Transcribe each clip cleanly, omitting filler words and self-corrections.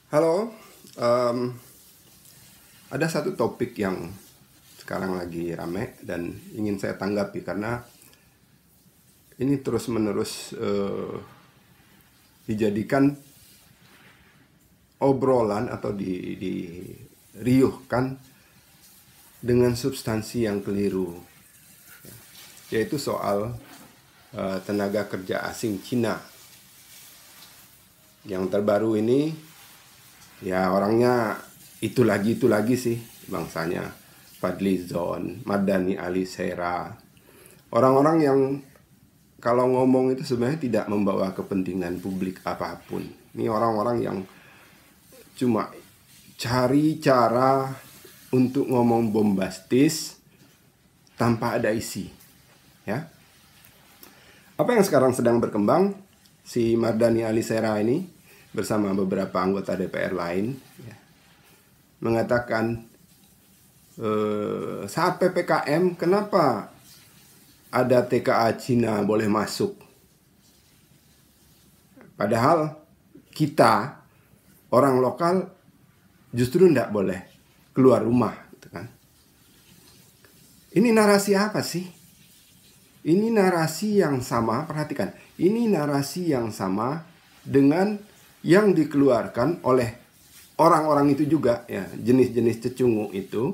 Halo, ada satu topik yang sekarang lagi rame dan ingin saya tanggapi karena ini terus-menerus dijadikan obrolan atau diriuhkan dengan substansi yang keliru, yaitu soal tenaga kerja asing Cina. Yang terbaru ini ya orangnya itu lagi sih, bangsanya Fadly Zon, Mardhani Alisera. Orang-orang yang kalau ngomong itu sebenarnya tidak membawa kepentingan publik apapun. Ini orang-orang yang cuma cari cara untuk ngomong bombastis tanpa ada isi, ya. Apa yang sekarang sedang berkembang, si Mardhani Alisera ini bersama beberapa anggota DPR lain ya, mengatakan saat PPKM kenapa ada TKA Cina boleh masuk, padahal kita orang lokal justru tidak boleh keluar rumah, gitu kan. Ini narasi apa sih? Ini narasi yang sama, perhatikan. Ini narasi yang sama dengan yang dikeluarkan oleh orang-orang itu juga, ya, jenis-jenis cecungu itu,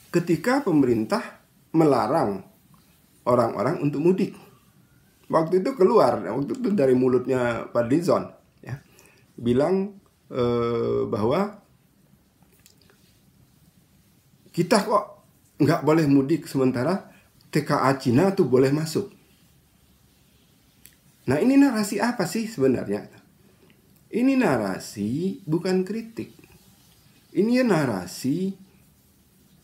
ketika pemerintah melarang orang-orang untuk mudik. Waktu itu keluar, waktu itu dari mulutnya Fadly Zon, ya, bilang bahwa kita kok nggak boleh mudik sementara TKA Cina tuh boleh masuk. Nah, ini narasi apa sih sebenarnya? Ini narasi bukan kritik. Ini narasi,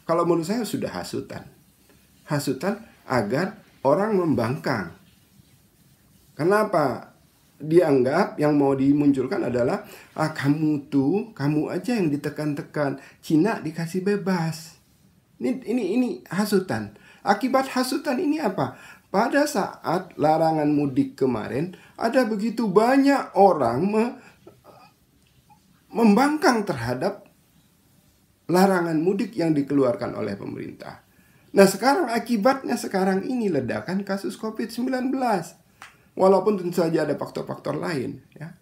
kalau menurut saya sudah hasutan. Hasutan agar orang membangkang. Kenapa? Dianggap yang mau dimunculkan adalah kamu aja yang ditekan-tekan, Cina dikasih bebas. Ini hasutan. Akibat hasutan ini apa? Pada saat larangan mudik kemarin, ada begitu banyak orang membangkang terhadap larangan mudik yang dikeluarkan oleh pemerintah. Nah, sekarang akibatnya sekarang ini ledakan kasus COVID-19. Walaupun tentu saja ada faktor-faktor lain, ya.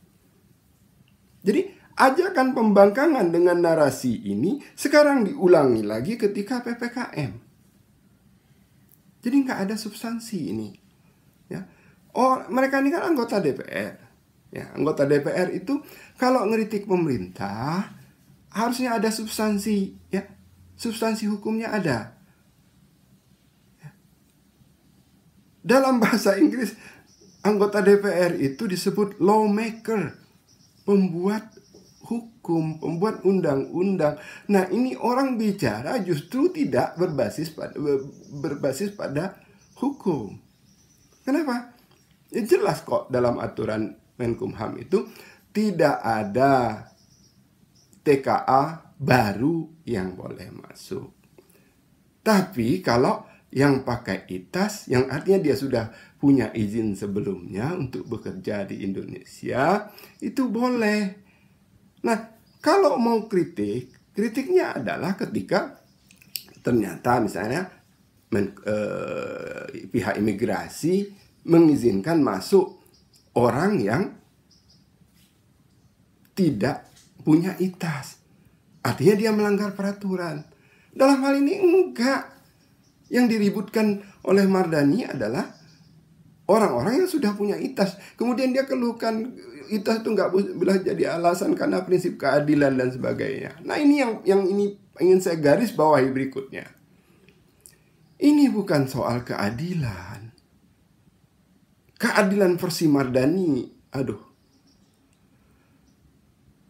Jadi, ajakan pembangkangan dengan narasi ini sekarang diulangi lagi ketika PPKM. Jadi nggak ada substansi ini, ya. Oh, mereka ini kan anggota DPR. Ya, anggota DPR itu kalau ngeritik pemerintah harusnya ada substansi, ya. Substansi hukumnya ada. Ya. Dalam bahasa Inggris, anggota DPR itu disebut lawmaker, pembuat hukum, pembuat undang-undang. Nah, ini orang bicara justru tidak berbasis pada hukum. Kenapa? Ya jelas kok dalam aturan Menkumham itu tidak ada TKA baru yang boleh masuk. Tapi kalau yang pakai ITAS, yang artinya dia sudah punya izin sebelumnya untuk bekerja di Indonesia, itu boleh. Nah, kalau mau kritiknya adalah ketika ternyata misalnya pihak imigrasi mengizinkan masuk orang yang tidak punya ITAS. Artinya dia melanggar peraturan. Dalam hal ini enggak. Yang diributkan oleh Mardhani adalah orang-orang yang sudah punya ITAS. Kemudian dia keluhkan ITAS itu enggak boleh jadi alasan karena prinsip keadilan dan sebagainya. Nah, ini yang ini ingin saya garis bawahi berikutnya. Ini bukan soal keadilan. Keadilan versi Mardhani,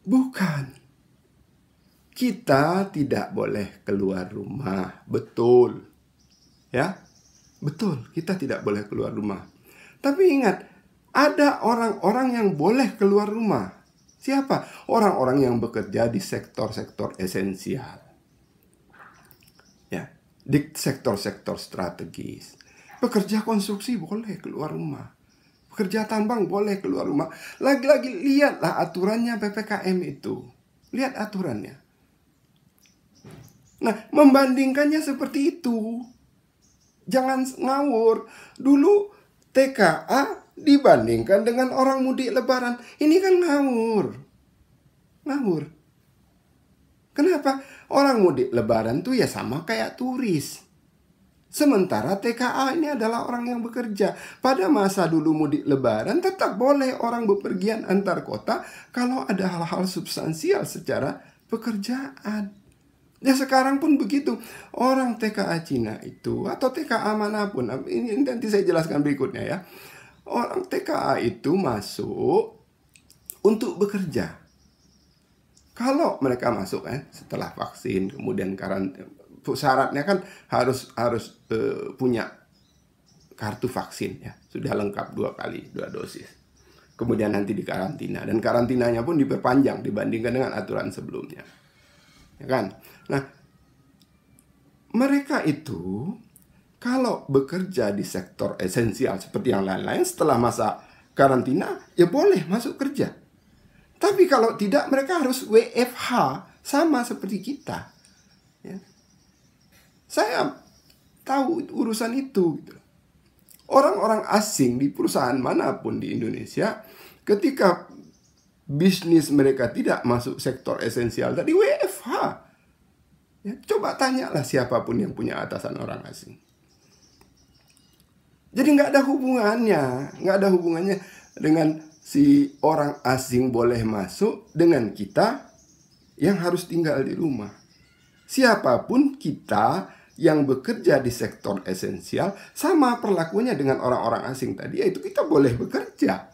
bukan. Kita tidak boleh keluar rumah, betul. Ya, betul, kita tidak boleh keluar rumah. Tapi ingat, ada orang-orang yang boleh keluar rumah. Siapa? Orang-orang yang bekerja di sektor-sektor esensial. Ya, di sektor-sektor strategis. Pekerja konstruksi boleh keluar rumah. pekerja tambang boleh keluar rumah. Lagi-lagi lihatlah aturannya PPKM itu. Lihat aturannya. Nah, membandingkannya seperti itu. Jangan ngawur. Dulu TKA dibandingkan dengan orang mudik lebaran. Ini kan ngawur. Ngawur. Kenapa? Orang mudik lebaran tuh ya sama kayak turis. Sementara TKA ini adalah orang yang bekerja. Pada masa dulu mudik lebaran tetap boleh orang bepergian antar kota kalau ada hal-hal substansial secara pekerjaan. Ya sekarang pun begitu. Orang TKA Cina itu atau TKA manapun, ini nanti saya jelaskan berikutnya ya. Orang TKA itu masuk untuk bekerja. Kalau mereka masuk setelah vaksin, kemudian karantina, syaratnya kan harus punya kartu vaksin ya, sudah lengkap 2 dosis. Kemudian nanti dikarantina, dan karantinanya pun diperpanjang dibandingkan dengan aturan sebelumnya. Ya kan? Nah, mereka itu kalau bekerja di sektor esensial seperti yang lain-lain setelah masa karantina ya boleh masuk kerja. Tapi kalau tidak, mereka harus WFH sama seperti kita. Ya. Saya tahu urusan itu. Gitu. Orang-orang asing di perusahaan manapun di Indonesia, ketika bisnis mereka tidak masuk sektor esensial, tadi WFH. Ya, coba tanyalah siapapun yang punya atasan orang asing. Jadi nggak ada hubungannya dengan si orang asing boleh masuk dengan kita yang harus tinggal di rumah. Siapapun kita yang bekerja di sektor esensial sama perlakuannya dengan orang-orang asing tadi, yaitu kita boleh bekerja.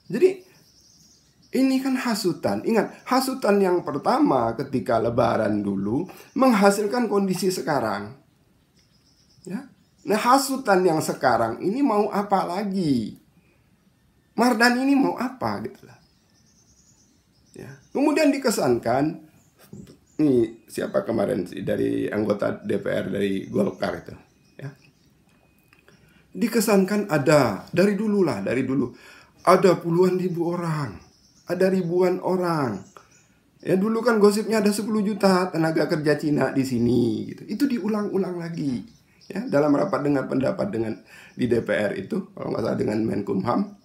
Jadi ini kan hasutan. Ingat, hasutan yang pertama ketika lebaran dulu menghasilkan kondisi sekarang. Ya. Nah, hasutan yang sekarang ini mau apa lagi? Mardan ini mau apa gitu lah. Ya. Kemudian dikesankan, ini siapa kemarin dari anggota DPR dari Golkar itu, ya. Dikesankan ada dari dulu ada puluhan ribu orang, ada ribuan orang. Ya dulu kan gosipnya ada 10 juta tenaga kerja Cina di sini gitu. Itu diulang-ulang lagi. Ya, dalam rapat dengar pendapat di DPR itu, kalau nggak salah dengan Menkumham,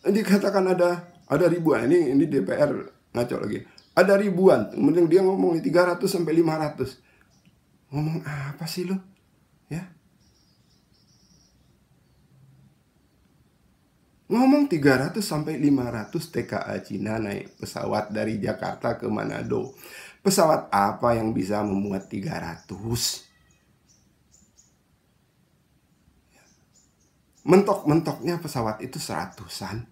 dikatakan ada ribuan. Ini DPR ngaco lagi. Ada ribuan. Kemudian dia ngomong 300 sampai 500. Ngomong apa sih lo? Ya. Ngomong 300 sampai 500 TKA Cina naik pesawat dari Jakarta ke Manado. Pesawat apa yang bisa memuat 300? Mentok-mentoknya pesawat itu 100-an.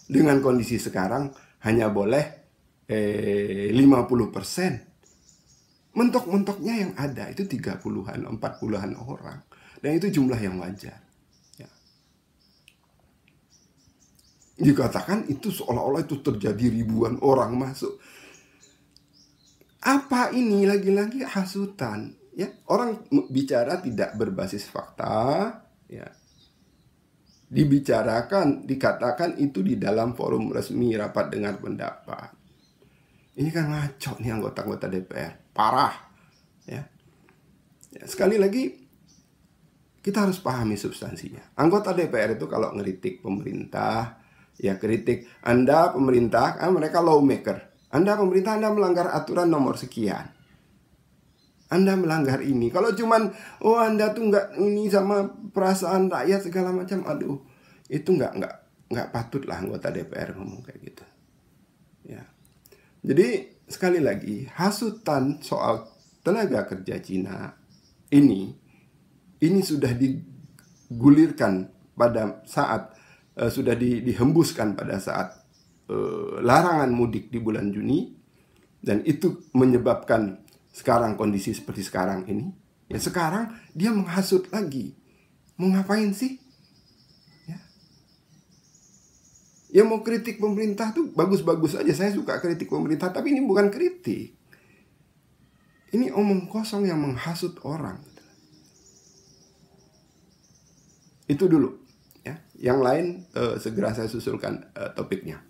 Dengan kondisi sekarang hanya boleh 50%. Mentok-mentoknya yang ada itu 30-an, 40-an orang. Dan itu jumlah yang wajar. Ya. Dikatakan itu seolah-olah itu terjadi ribuan orang masuk. Apa ini lagi-lagi hasutan? Ya, orang bicara tidak berbasis fakta, ya. Dikatakan itu di dalam forum resmi rapat dengar pendapat. Ini kan ngaco nih anggota-anggota DPR, parah, ya. Ya, sekali lagi kita harus pahami substansinya. Anggota DPR itu kalau ngeritik pemerintah, ya kritik Anda pemerintah, mereka lawmaker. Anda pemerintah, Anda melanggar aturan nomor sekian. Anda melanggar ini. Kalau cuman Anda tuh nggak ini sama perasaan rakyat segala macam, aduh, itu nggak patut lah anggota DPR ngomong kayak gitu. Ya. Jadi sekali lagi hasutan soal tenaga kerja Cina ini sudah digulirkan pada saat sudah dihembuskan pada saat larangan mudik di bulan Juni, dan itu menyebabkan sekarang kondisi seperti sekarang ini. Ya sekarang dia menghasut lagi. Mau ngapain sih? Ya mau kritik pemerintah tuh bagus-bagus aja. Saya suka kritik pemerintah, tapi ini bukan kritik. Ini omong kosong yang menghasut orang. Itu dulu ya. Yang lain segera saya susulkan topiknya.